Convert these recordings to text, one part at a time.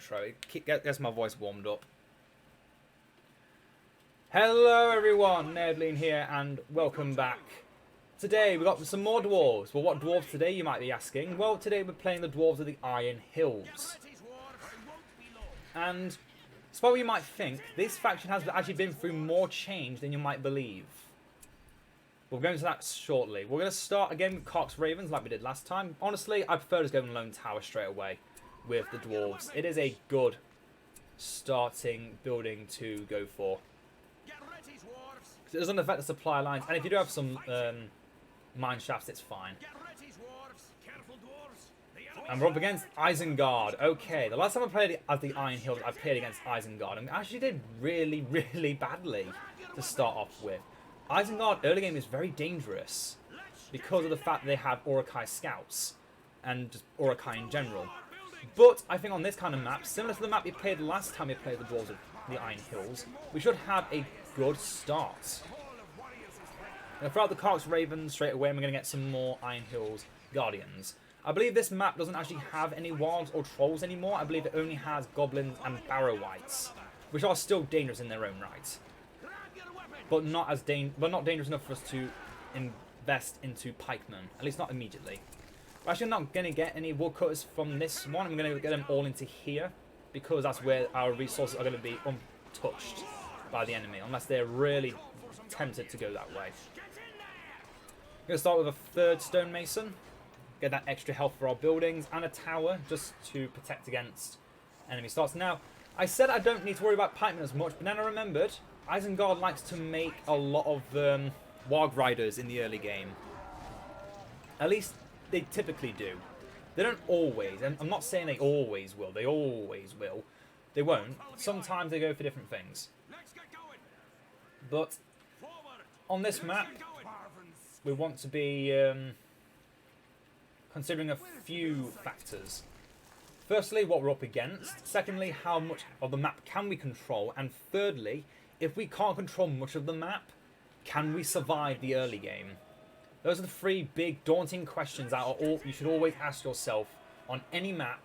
intro. It gets my voice warmed up. Hello everyone, Nebleen here, and welcome back. Today we've got some more dwarves. Well, what dwarves today, you might be asking? Well, today we're playing the dwarves of the Iron Hills. And despite what you might think, this faction has actually been through more change than you might believe. We'll go into that shortly. We're going to start again with Cox Ravens like we did last time. Honestly, I prefer just going Lone Tower straight away with the dwarves. It is a good starting building to go for. It doesn't affect the supply lines, and if you do have some mine shafts, it's fine. And we're up against Isengard. Okay, the last time I played at the Iron Hills, I played against Isengard, and actually did really, really badly to start off with. Isengard early game is very dangerous because of the fact that they have Orc Scouts and just Orc in general. But I think on this kind of map, similar to the map we played last time we played the Dwarves of the Iron Hills, we should have a good start. And throughout the Cox Ravens straight away, we're going to get some more Iron Hills Guardians. I believe this map doesn't actually have any wargs or trolls anymore. I believe it only has goblins and barrow-wights, which are still dangerous in their own right. But not dangerous enough for us to invest into pikemen, at least not immediately. We're actually not going to get any woodcutters from this one. I'm going to get them all into here, because that's where our resources are going to be untouched by the enemy, unless they're really tempted to go that way. I'm going to start with a third stonemason, get that extra health for our buildings, and a tower just to protect against enemy starts. Now, I said I don't need to worry about pikemen as much, but then I remembered Isengard likes to make a lot of warg riders in the early game. At least they typically do. They don't always, and I'm not saying they always will, they always will. They won't. Sometimes they go for different things. But on this map, we want to be considering a few factors. Firstly, what we're up against. Secondly, how much of the map can we control? And thirdly, if we can't control much of the map, can we survive the early game? Those are the three big, daunting questions that are all you should always ask yourself on any map,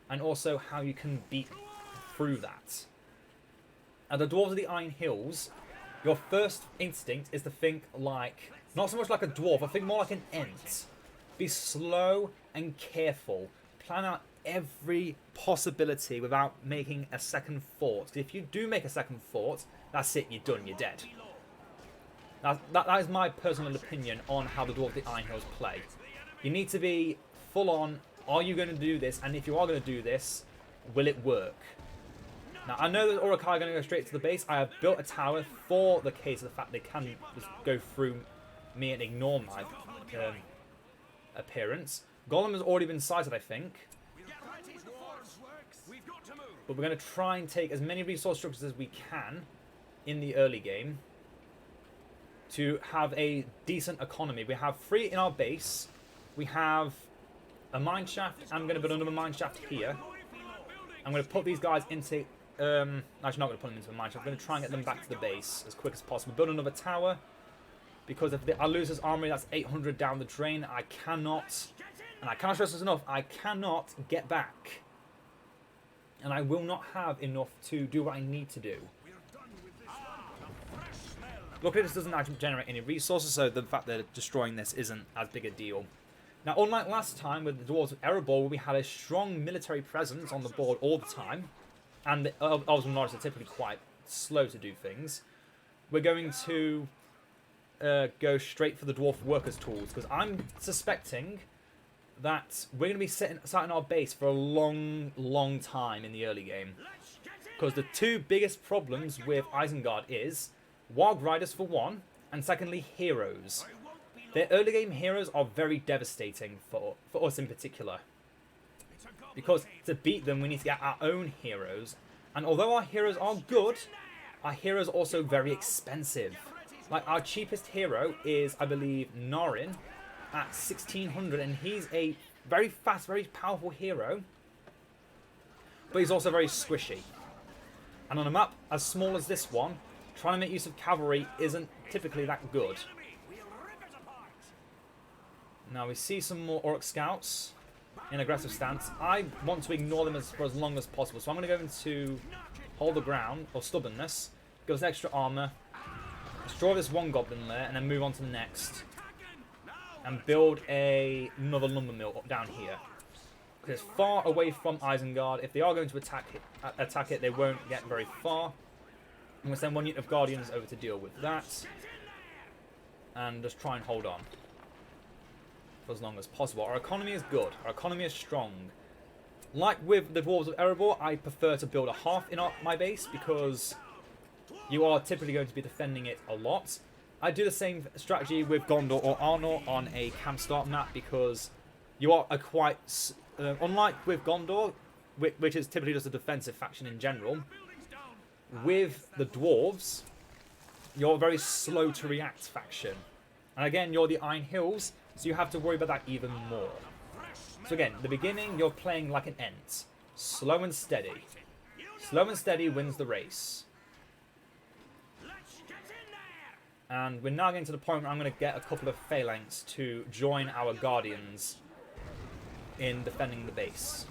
and also how you can beat through that. At the Dwarves of the Iron Hills, your first instinct is to think like, not so much like a dwarf, I think more like an ent. Be slow and careful. Plan out every possibility without making a second thought. If you do make a second thought, that's it, you're done, you're dead. That is my personal opinion on how the Dwarves of the Iron Hills play. You need to be full on, are you going to do this? And if you are going to do this, will it work? Now, I know that Orc are going to go straight to the base. I have built a tower for the case of the fact they can just go through me and ignore my appearance. Golem has already been sighted, I think. But we're going to try and take as many resource structures as we can in the early game to have a decent economy. We have 3 in our base. We have a mine shaft. I'm going to build another mine shaft here. I'm going to put these guys into... actually, not going to put them into a mine shaft. I'm going to try and get them back to the base as quick as possible. Build another tower. Because if I lose this armory, that's 800 down the drain. I cannot... And I cannot stress this enough. I cannot get back. And I will not have enough to do what I need to do. Luckily, this doesn't actually generate any resources, so the fact that destroying this isn't as big a deal. Now, unlike last time with the Dwarves of Erebor, we had a strong military presence on the board all the time, and the Elves of Norris are typically quite slow to do things, we're going to go straight for the Dwarf Workers' Tools, because I'm suspecting that we're going to be sitting our base for a long, long time in the early game. Because the two biggest problems with Isengard is Warg Riders for one, and secondly, heroes. Their early game heroes are very devastating for us in particular. Because to beat them, we need to get our own heroes. And although our heroes are good, our heroes are also very expensive. Like, our cheapest hero is, I believe, Narin at 1600, and he's a very fast, very powerful hero. But he's also very squishy. And on a map as small as this one, trying to make use of cavalry isn't typically that good. Now we see some more Orc Scouts. in aggressive stance. I want to ignore them for as long as possible. So I'm going to go into hold the ground, or stubbornness, give us extra armor, destroy this one goblin lair, and then move on to the next. And build another lumber mill down here. Because it's far away from Isengard. If they are going to attack it, they won't get very far. I'm going to send one unit of Guardians over to deal with that. And just try and hold on for as long as possible. Our economy is good. Our economy is strong. Like with the Dwarves of Erebor, I prefer to build a half in my base because you are typically going to be defending it a lot. I do the same strategy with Gondor or Arnor on a camp start map because you are a quite... unlike with Gondor, which is typically just a defensive faction in general, with the Dwarves, you're a very slow to react faction. And again, you're the Iron Hills, so you have to worry about that even more. So again, the beginning, you're playing like an Ent. Slow and steady. Slow and steady wins the race. And we're now getting to the point where I'm going to get a couple of phalanx to join our Guardians in defending the base.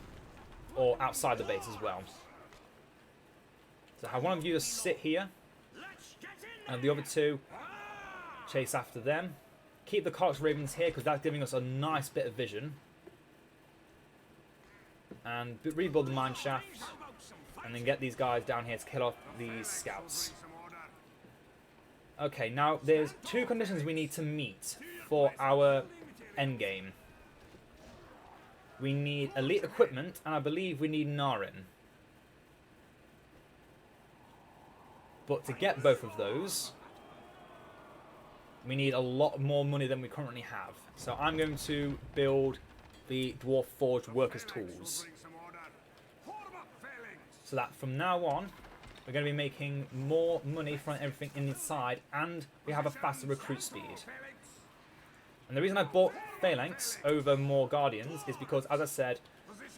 Or outside the base as well. So I have one of you to sit here. And the other two chase after them. Keep the Cox Ravens here because that's giving us a nice bit of vision. And rebuild the mine shaft. And then get these guys down here to kill off these scouts. Okay, now there's two conditions we need to meet for our endgame. We need elite equipment, and I believe we need Narin. But to get both of those, we need a lot more money than we currently have. So I'm going to build the Dwarf Forged Workers' Tools. So that from now on, we're going to be making more money from everything inside, and we have a faster recruit speed. And the reason I bought Phalanx over more Guardians is because, as I said,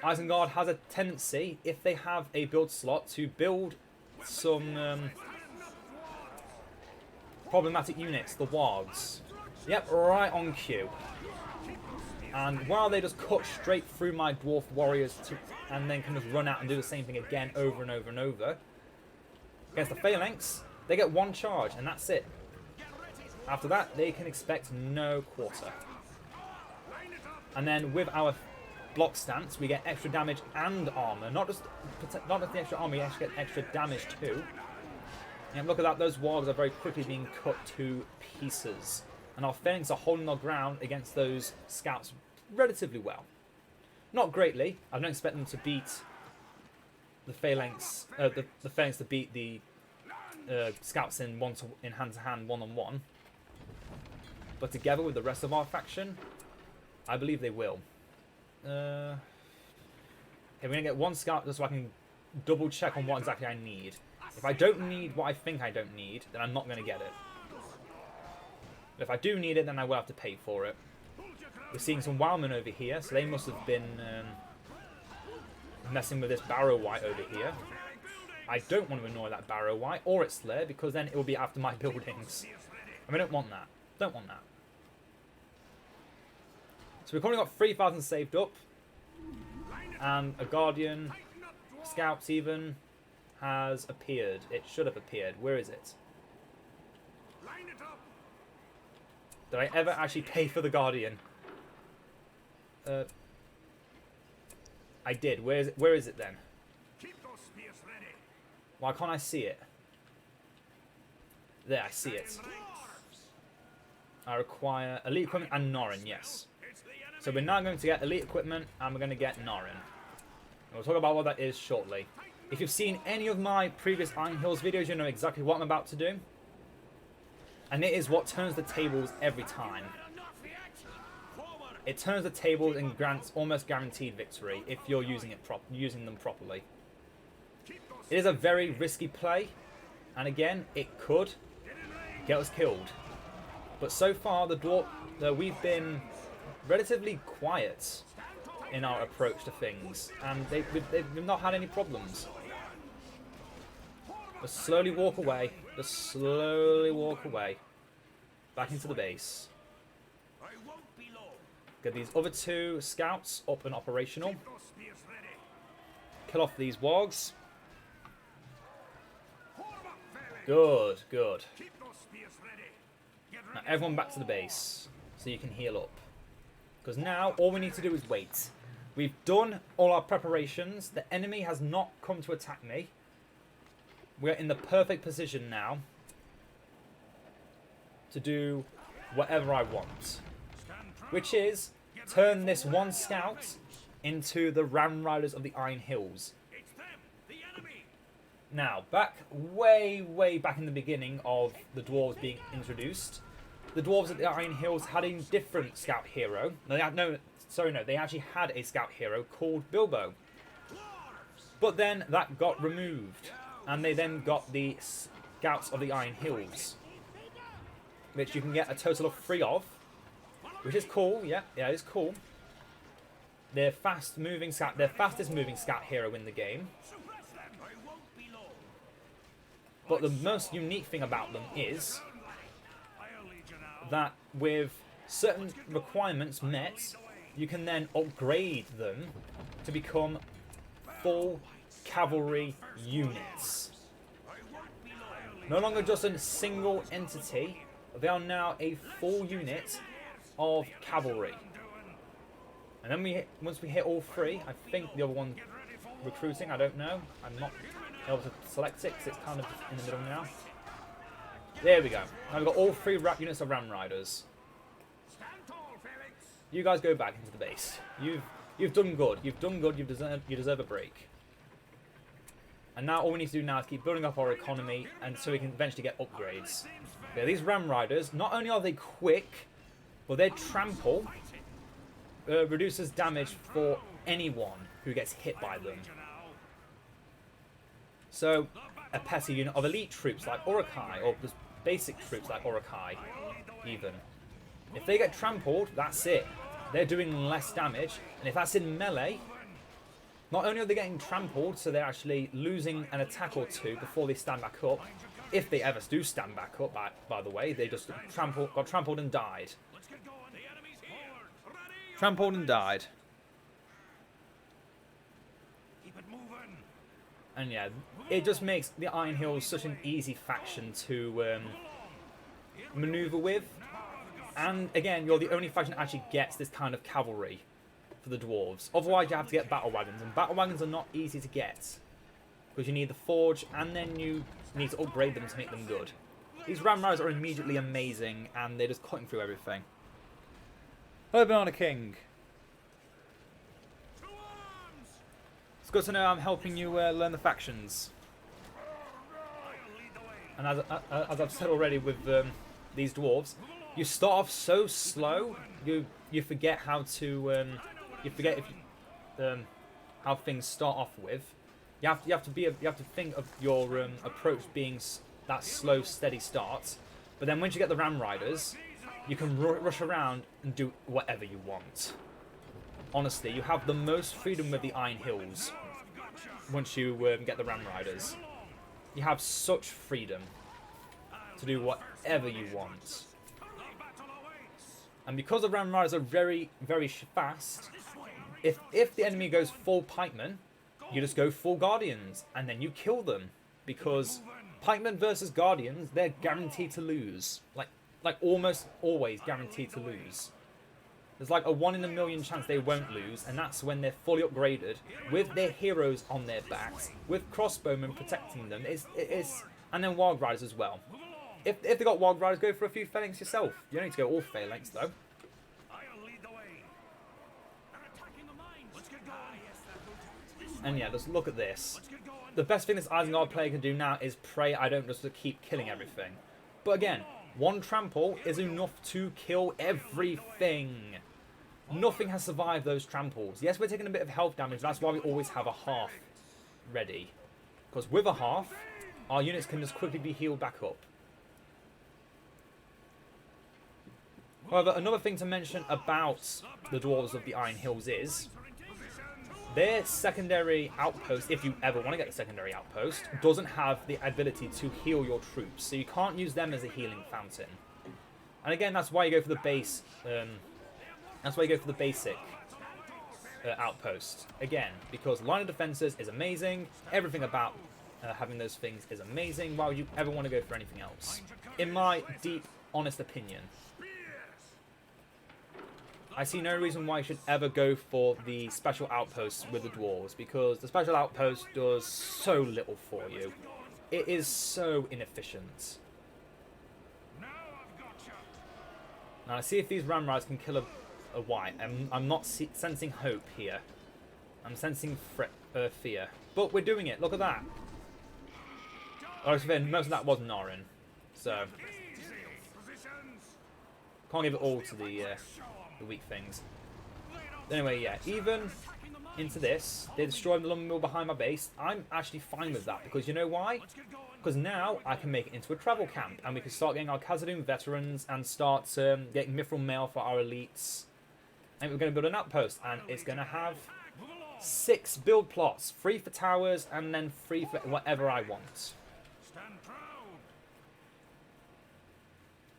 Isengard has a tendency, if they have a build slot, to build some problematic units, the Wargs. Yep, right on cue. And while they just cut straight through my Dwarf Warriors and then can just run out and do the same thing again over and over and over, against the Phalanx, they get one charge, and that's it. After that, they can expect no quarter. And then with our block stance, we get extra damage and armor. Not just the extra armor, we actually get extra damage too. And look at that, those wargs are very quickly being cut to pieces. And our Phalanx are holding our ground against those scouts relatively well. Not greatly. I don't expect them to beat the Phalanx, the Phalanx to beat the scouts in hand-to-hand, one-on-one. But together with the rest of our faction, I believe they will. Okay, we're going to get one scout just so I can double check on what exactly I need. If I don't need what I think I don't need, then I'm not going to get it. But if I do need it, then I will have to pay for it. We're seeing some Wildmen over here, so they must have been messing with this Barrow White over here. I don't want to annoy that Barrow White or its Slayer, because then it will be after my buildings. And we don't want that. Don't want that. So we've currently got 3,000 saved up. And a Guardian, Scouts even, has appeared. It should have appeared. Where is it? Did I ever actually pay for the Guardian? I did. Where is it then? Why can't I see it? There, I see it. I require elite equipment and Narin, yes. So we're now going to get elite equipment and we're going to get Narin. And we'll talk about what that is shortly. If you've seen any of my previous Iron Hills videos, you know exactly what I'm about to do. And it is what turns the tables every time. It turns the tables and grants almost guaranteed victory if you're using them properly. It is a very risky play, and again, it could get us killed. But so far, we've been relatively quiet in our approach to things, and they've not had any problems. Just slowly walk away. Just slowly walk away. Back into the base. Get these other 2 scouts up and operational. Kill off these wargs. Good, good. Now everyone back to the base so you can heal up. Because now all we need to do is wait. We've done all our preparations. The enemy has not come to attack me. We're in the perfect position now to do whatever I want. Which is turn this 1 scout into the Ram Riders of the Iron Hills. Now, way back in the beginning of the Dwarves being introduced, the Dwarves at the Iron Hills had a different scout hero. They actually had a scout hero called Bilbo. But then that got removed, and they then got the Scouts of the Iron Hills, which you can get a total of 3 of, which is cool. Yeah, it's cool. They're fastest moving scout hero in the game. But the most unique thing about them is that with certain requirements met, you can then upgrade them to become full cavalry units. No longer just a single entity, they are now a full unit of cavalry. And then once we hit all 3, I think the other one recruiting, I don't know. I'm not able to select it because it's kind of in the middle now. There we go. Now we've got all 3 units of Ram Riders. You guys go back into the base. You've done good. You've done good. You deserve a break. And now all we need to do now is keep building up our economy, and so we can eventually get upgrades. Yeah, these Ram Riders, not only are they quick, but their trample reduces damage for anyone who gets hit by them. So, a petty unit of elite troops like Uruk-hai, or just basic troops like Uruk-hai, even. If they get trampled, that's it. They're doing less damage, and if that's in melee, not only are they getting trampled, so they're actually losing an attack or 2 before they stand back up. If they ever do stand back up, by the way, they just got trampled and died. Trampled and died. And yeah, it just makes the Iron Hills such an easy faction to maneuver with. And again, you're the only faction that actually gets this kind of cavalry for the Dwarves. Otherwise, you have to get battle wagons, and battle wagons are not easy to get because you need the forge, and then you need to upgrade them to make them good. These Ram Riders are immediately amazing, and they're just cutting through everything. Hello, Banana King. It's good to know I'm helping you learn the factions. And as I've said already with these dwarves, you start off so slow, you forget how to how things start off with. You have to think of your approach being that slow, steady start. But then once you get the Ram Riders, you can rush around and do whatever you want. Honestly, you have the most freedom with the Iron Hills once you get the Ram Riders. You have such freedom to do whatever you want. And because the Ram Riders are very, very fast, if the enemy goes full pikemen, you just go full guardians, and then you kill them. Because pikemen versus guardians, they're guaranteed to lose. Like almost always guaranteed to lose. There's like a 1 in a million chance they won't lose, and that's when they're fully upgraded, with their heroes on their backs, with crossbowmen protecting them, and then Wild Riders as well. If they got Wild Riders, go for a few phalanx yourself. You don't need to go all phalanx though. And yeah, just look at this. The best thing this Isengard player can do now is pray I don't just keep killing everything. But again, 1 trample is enough to kill everything. Nothing has survived those tramples. Yes, we're taking a bit of health damage. That's why we always have a half ready. Because with a half, our units can just quickly be healed back up. However, another thing to mention about the Dwarves of the Iron Hills is their secondary outpost, if you ever want to get a secondary outpost, doesn't have the ability to heal your troops. So you can't use them as a healing fountain. And again, that's why you go for the base That's why you go for the basic outpost. Again, because line of defenses is amazing. Everything about having those things is amazing. Why would you ever want to go for anything else? In my deep, honest opinion. I see no reason why you should ever go for the special outposts with the Dwarves, because the special outpost does so little for you. It is so inefficient. Now, let's see if these ramrods can kill a white. I'm not sensing hope here. I'm sensing fear. But we're doing it. Look at that. Most of that was Narin. So, can't give it all to the weak things. Anyway, yeah, even into this, they destroyed the lumber mill behind my base. I'm actually fine with that, because you know why? Because now I can make it into a travel camp, and we can start getting our Khazad-dûm veterans and start getting mithril mail for our elites. And we're going to build an outpost, and it's going to have 6 build plots, 3 for towers, and then 3 for whatever I want.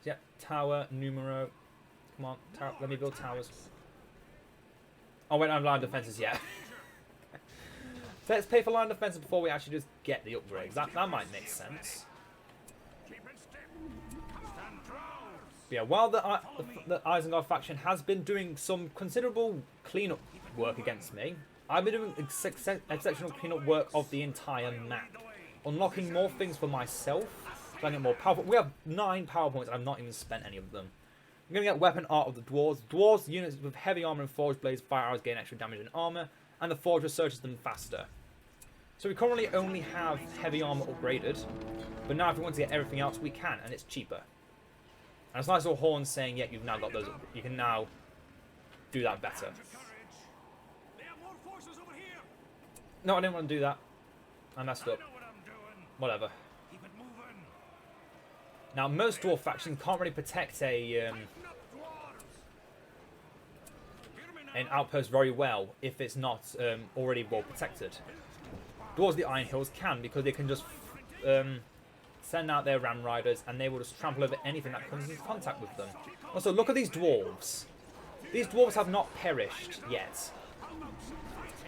Yeah, tower, numero. Come on, let me build towers. Oh wait, I don't have line defenses yet. So let's pay for line defenses before we actually just get the upgrades. That might make sense. But yeah, while the Isengard faction has been doing some considerable cleanup work against me, I've been doing exceptional cleanup work of the entire map. Unlocking more things for myself, so I get more powerful. We have 9 power points and I've not even spent any of them. I'm going to get weapon art of the Dwarves. Dwarves, units with heavy armor and forged blades, fire arrows gain extra damage and armor, and the forge researches them faster. So we currently only have heavy armor upgraded, but now if we want to get everything else, we can, and it's cheaper. And it's nice little horn saying, yeah, you've now got those. You can now do that better. No, I didn't want to do that. I messed up. Whatever. Now, most dwarf factions can't really protect an outpost very well if it's not already well protected. Dwarves of the Iron Hills can, because they can just send out their ram riders and they will just trample over anything that comes into contact with them. Also, look at these dwarves. These dwarves have not perished yet.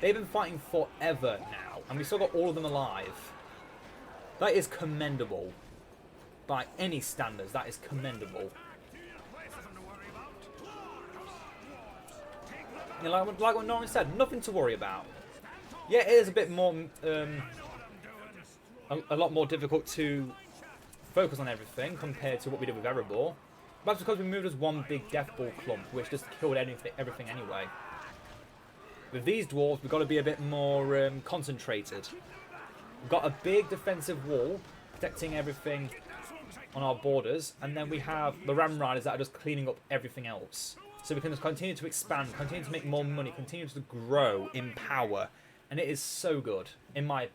They've been fighting forever now, and we still got all of them alive. That is commendable. By any standards, that is commendable. You know, like what Narin said, nothing to worry about. Yeah, it is a bit more, a lot more difficult to focus on everything compared to what we did with Erebor. But that's because we moved as one big death ball clump, which just killed everything anyway. With these dwarves, we've got to be a bit more concentrated. We've got a big defensive wall protecting everything on our borders, and then we have the ram riders that are just cleaning up everything else. So we can just continue to expand, continue to make more money, continue to grow in power, and it is so good, in my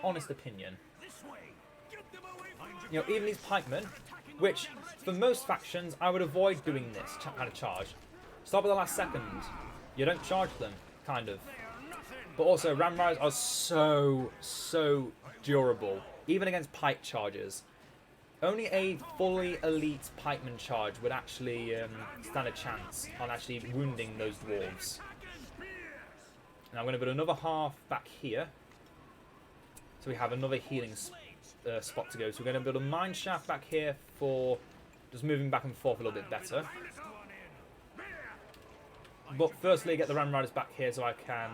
honest opinion. You know, even these pikemen, which for most factions I would avoid doing this kind of charge. Start with the last second. You don't charge them, kind of. But also, ram riders are so durable, even against pike charges. Only a fully elite pikeman charge would actually stand a chance on actually wounding those dwarves. Now I'm going to put another half back here, so we have another healing spot to go. So we're going to build a mine shaft back here for just moving back and forth a little bit better. But firstly, get the ram riders back here so I can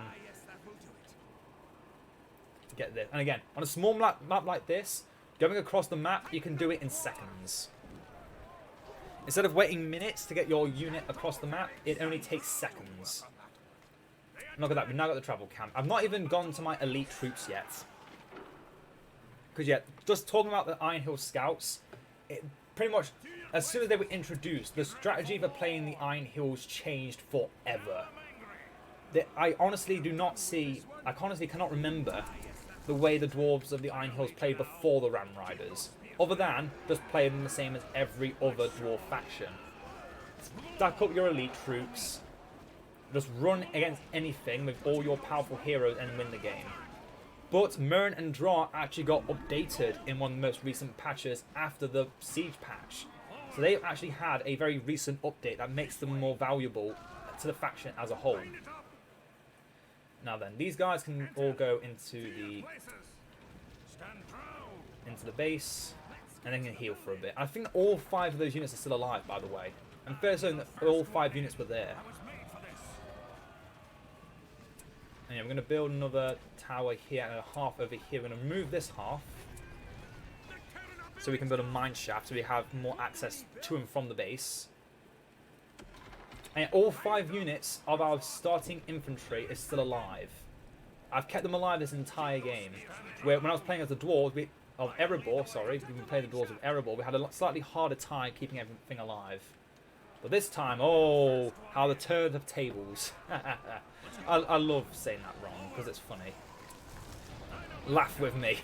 get this. And again, on a small map like this, going across the map, you can do it in seconds. Instead of waiting minutes to get your unit across the map, it only takes seconds. Look at that, we've now got the travel camp. I've not even gone to my elite troops yet. Because yeah, just talking about the Iron Hill Scouts, it pretty much, as soon as they were introduced, the strategy for playing the Iron Hills changed forever. I honestly do not see, I honestly cannot remember the way the Dwarves of the Iron Hills played before the Ram Riders, other than just playing them the same as every other Dwarf faction. Stack up your elite troops, just run against anything with all your powerful heroes and win the game. But Murin and Drar actually got updated in one of the most recent patches after the Siege patch. So they've actually had a very recent update that makes them more valuable to the faction as a whole. Now then, these guys can all go into the base, and then can heal for a bit. I think all 5 of those units are still alive, by the way. I'm fairly certain that all 5 units were there. And yeah, we're going to build another tower here and a half over here. We're going to move this half so we can build a mine shaft so we have more access to and from the base. And all 5 units of our starting infantry is still alive. I've kept them alive this entire game. Where when I was playing as the Dwarves of Erebor, sorry, when we played the Dwarves of Erebor, we had a slightly harder time keeping everything alive. But this time, oh, how the turn of tables. I love saying that wrong because it's funny. Laugh with me.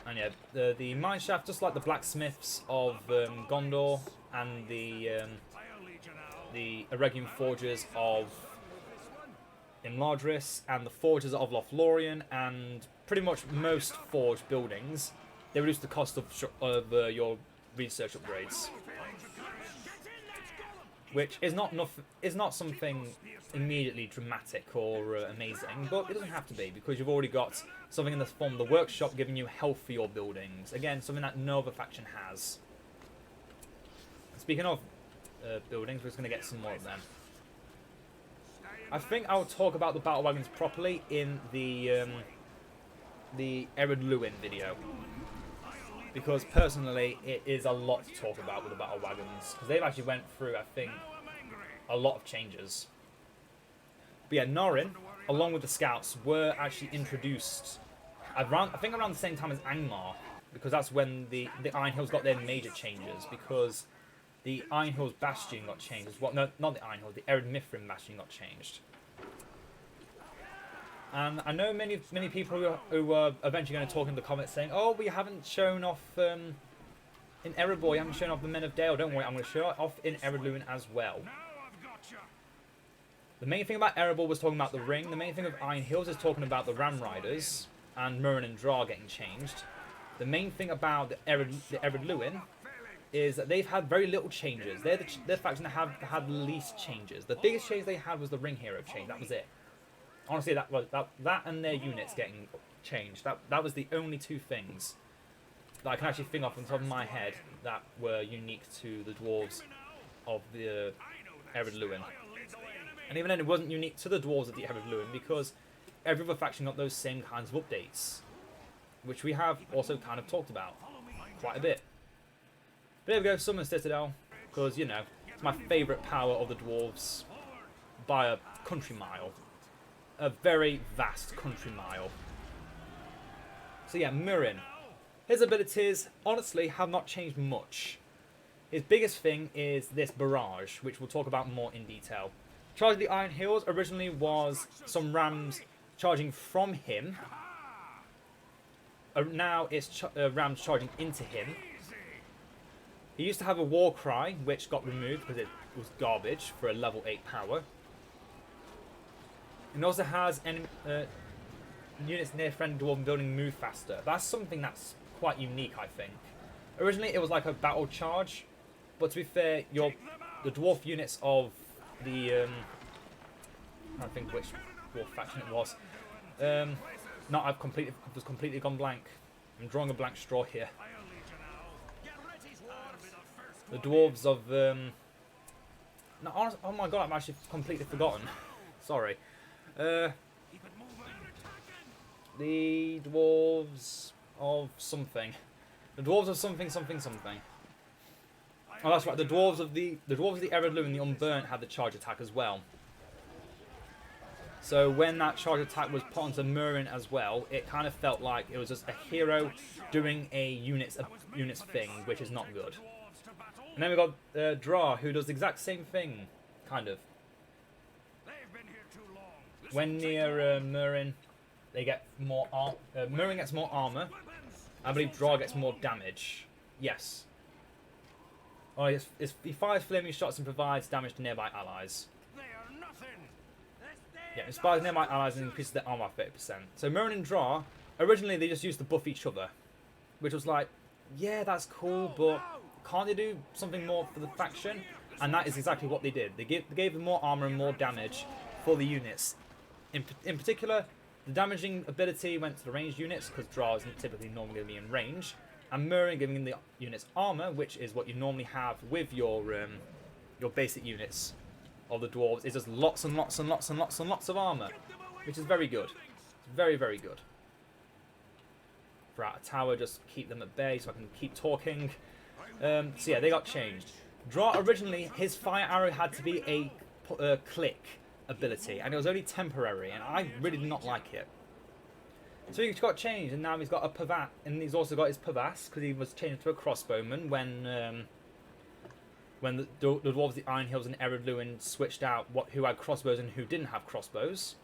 And yeah, the mine shaft, just like the blacksmiths of Gondor and the Eregion forges of Imladris and the forges of Lothlorien and pretty much most forge buildings, they reduce the cost of your research upgrades, which is not something immediately dramatic or amazing, but it doesn't have to be because you've already got something in the form of the workshop giving you health for your buildings. Again, something that no other faction has. Speaking of buildings, we're just going to get some more of them. I think I'll talk about the battle wagons properly in the Ered Luin video, because personally it is a lot to talk about with the battle wagons, because they've actually went through, I think, a lot of changes. But yeah, Narin, along with the scouts, were actually introduced around, I think around the same time as Angmar, because that's when the Iron Hills got their major changes, because the Iron Hills Bastion got changed. Well, no, not the Iron Hills, the Ered Mithrin Bastion got changed. And I know many people who are eventually going to talk in the comments saying, oh, we haven't shown off in Erebor, you haven't shown off the Men of Dale. Don't worry, I'm going to show it off in Ered Luin as well. The main thing about Erebor was talking about the ring. The main thing of Iron Hills is talking about the Ram Riders and Murin and Drar getting changed. The main thing about the Ered Luin is that they've had very little changes. They're the faction that have had the least changes. The biggest change they had was the ring hero change. That was it. Honestly, that and their units getting changed. That was the only 2 things that I can actually think off on the top of my head that were unique to the Dwarves of the Ered Luin. And even then, it wasn't unique to the Dwarves of the Ered Luin because every other faction got those same kinds of updates, which we have also kind of talked about quite a bit. But there we go, Summon Citadel, because, you know, it's my favourite power of the Dwarves by a country mile. A very vast country mile. So yeah, Murin. His abilities, honestly, have not changed much. His biggest thing is this barrage, which we'll talk about more in detail. Charge of the Iron Hills originally was some rams charging from him. Now it's rams charging into him. He used to have a war cry, which got removed because it was garbage for a level 8 power. It also has units near friendly dwarven building move faster. That's something that's quite unique, I think. Originally, it was like a battle charge, but to be fair, the dwarf units of the I don't think which dwarf faction it was. No, I've just completely gone blank. I'm drawing a blank straw here. The dwarves of no, honestly, oh my god, I've actually completely forgotten. Sorry. The dwarves of something. The dwarves of something. Oh, that's right. The dwarves of the Ered Luin and the Unburnt had the charge attack as well. So when that charge attack was put onto Murin as well, it kind of felt like it was just a hero doing a units thing, which is not good. And then we got Drar, who does the exact same thing, kind of. When near Murin, they get more Murin gets more armor. I believe Drar gets more damage. Yes. Oh, he fires flaming shots and provides damage to nearby allies. Yeah, inspires nearby allies and increases their armor by 30%. So Murin and Drar, originally they just used to buff each other. which was like, yeah, that's cool, but can't they do something more for the faction? And that is exactly what they did. They gave them more armor and more damage for the units. In particular, the damaging ability went to the ranged units, because Drar isn't typically normally going to be in range. And Murin giving the units armor, which is what you normally have with your basic units of the Dwarves, is just lots and lots and lots and lots and lots of armor, which is very good. It's very, very good. Throughout a tower, just keep them at bay so I can keep talking. So yeah, they got changed. Drar originally, his fire arrow had to be a click ability, and it was only temporary, and I really did not like it. So he got changed, and now he's got a pavas, and he's also got his pavas because he was changed to a crossbowman when the Dwarves, the Iron Hills, and Ered Luin switched out who had crossbows and who didn't have crossbows.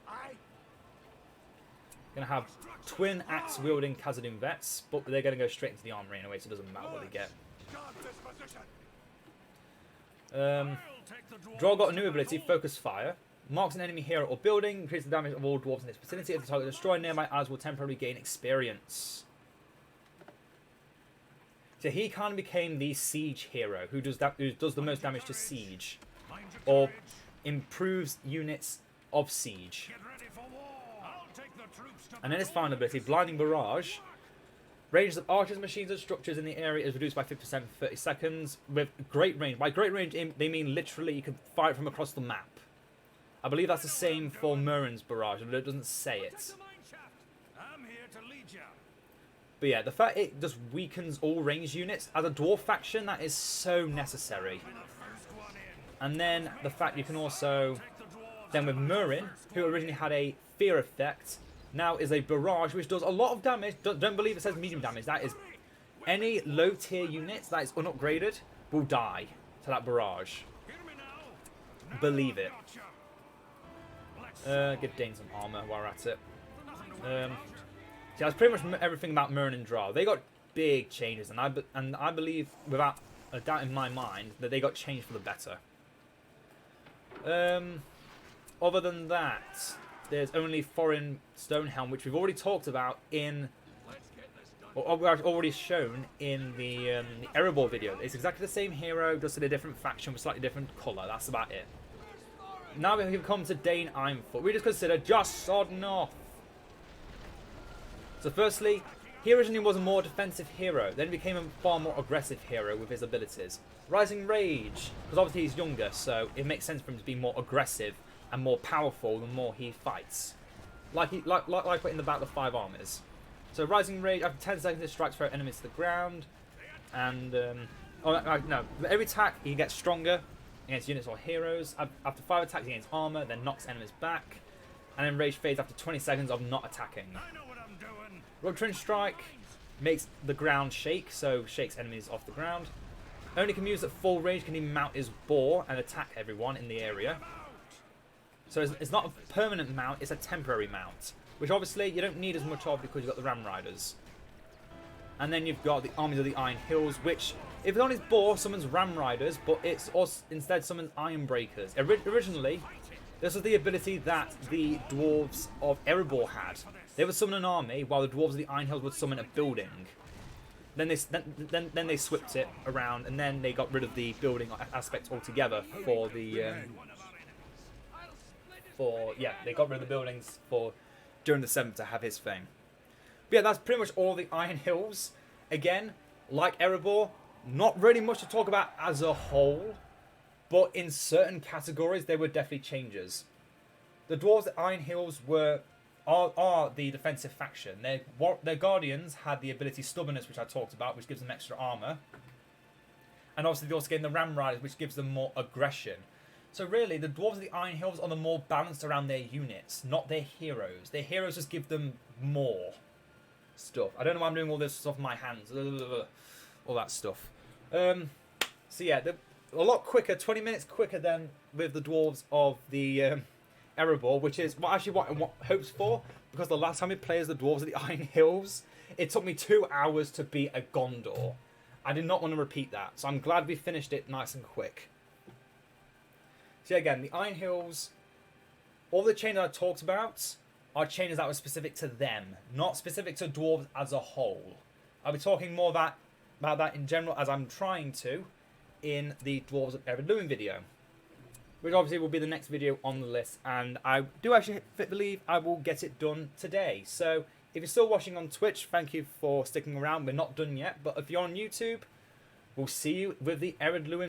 Gonna have twin axe wielding Khazad-dûm vets, but they're gonna go straight into the armory anyway, so it doesn't matter what they get. Drar got a new ability, Focus Fire. Marks an enemy hero or building, increases the damage of all dwarves in its vicinity. If the target is destroyed, nearby allies will temporarily gain experience. So he kind of became the siege hero, who does the most damage to siege, or improves units of siege. And then his final ability, Blinding Barrage. Range of archers, machines, and structures in the area is reduced by 50% for 30 seconds, with great range. By great range, they mean literally you can fire it from across the map. I believe that's the same for Murin's barrage, but it doesn't say it. But yeah, the fact it just weakens all ranged units, as a dwarf faction, that is so necessary. And then the fact you can also, then with Murin, who originally had a fear effect, now is a barrage, which does a lot of damage. Don't believe it says medium damage. That is, any low tier units that is unupgraded will die to that barrage. Believe it. Give Dain some armor while we're at it. See, that's pretty much everything about Murin and Drar. They got big changes, and I believe, without a doubt in my mind, that they got changed for the better. Other than that, there's only Foreign Stonehelm, which we've already talked about in, or we've already shown in the Erebor video. It's exactly the same hero, just in a different faction with slightly different colour. That's about it. Now we have come to Dain Ironfoot. We just consider just sodding off. So firstly, he originally was a more defensive hero, then became a far more aggressive hero with his abilities. Rising Rage, because obviously he's younger, so it makes sense for him to be more aggressive and more powerful the more he fights. Like in the Battle of Five Armies. So Rising Rage, after 10 seconds it strikes throw enemies to the ground, and every attack he gets stronger against units or heroes. After 5 attacks he gains armor, then knocks enemies back, and then Rage fades after 20 seconds of not attacking. Rupturing Strike makes the ground shake, so shakes enemies off the ground. Only can use at full range, can he mount his boar and attack everyone in the area. So it's not a permanent mount, it's a temporary mount, which obviously you don't need as much of because you've got the Ram Riders. And then you've got the Armies of the Iron Hills, which, if it's on his boar, summons Ram Riders, but it's also instead summons Iron Breakers. Originally, this was the ability that the Dwarves of Erebor had. They would summon an army, while the Dwarves of the Iron Hills would summon a building. Then they swapped it around, and then they got rid of the building aspect altogether for the... they got rid of the buildings for during the 7th to have his fame. But yeah, that's pretty much all the Iron Hills. Again, like Erebor, not really much to talk about as a whole, but in certain categories there were definitely changes. The Dwarves at Iron Hills are the defensive faction. Their Guardians had the ability Stubbornness, which I talked about, which gives them extra armor. And obviously they also gain the Ram Riders, which gives them more aggression. So really, the Dwarves of the Iron Hills are the more balanced around their units, not their heroes. Their heroes just give them more stuff. I don't know why I'm doing all this off my hands. All that stuff. So yeah, a lot quicker, 20 minutes quicker than with the Dwarves of the Erebor, which is what I hopes for, because the last time we played as the Dwarves of the Iron Hills, it took me 2 hours to beat a Gondor. I did not want to repeat that, so I'm glad we finished it nice and quick. So yeah, again, the Iron Hills, all the changes I talked about are changes that were specific to them, not specific to Dwarves as a whole. I'll be talking more about that in general, as I'm trying to, in the Dwarves of Eredluin video, which obviously will be the next video on the list, and I do actually believe I will get it done today. So if you're still watching on Twitch, thank you for sticking around. We're not done yet, but if you're on YouTube, we'll see you with the Eredluin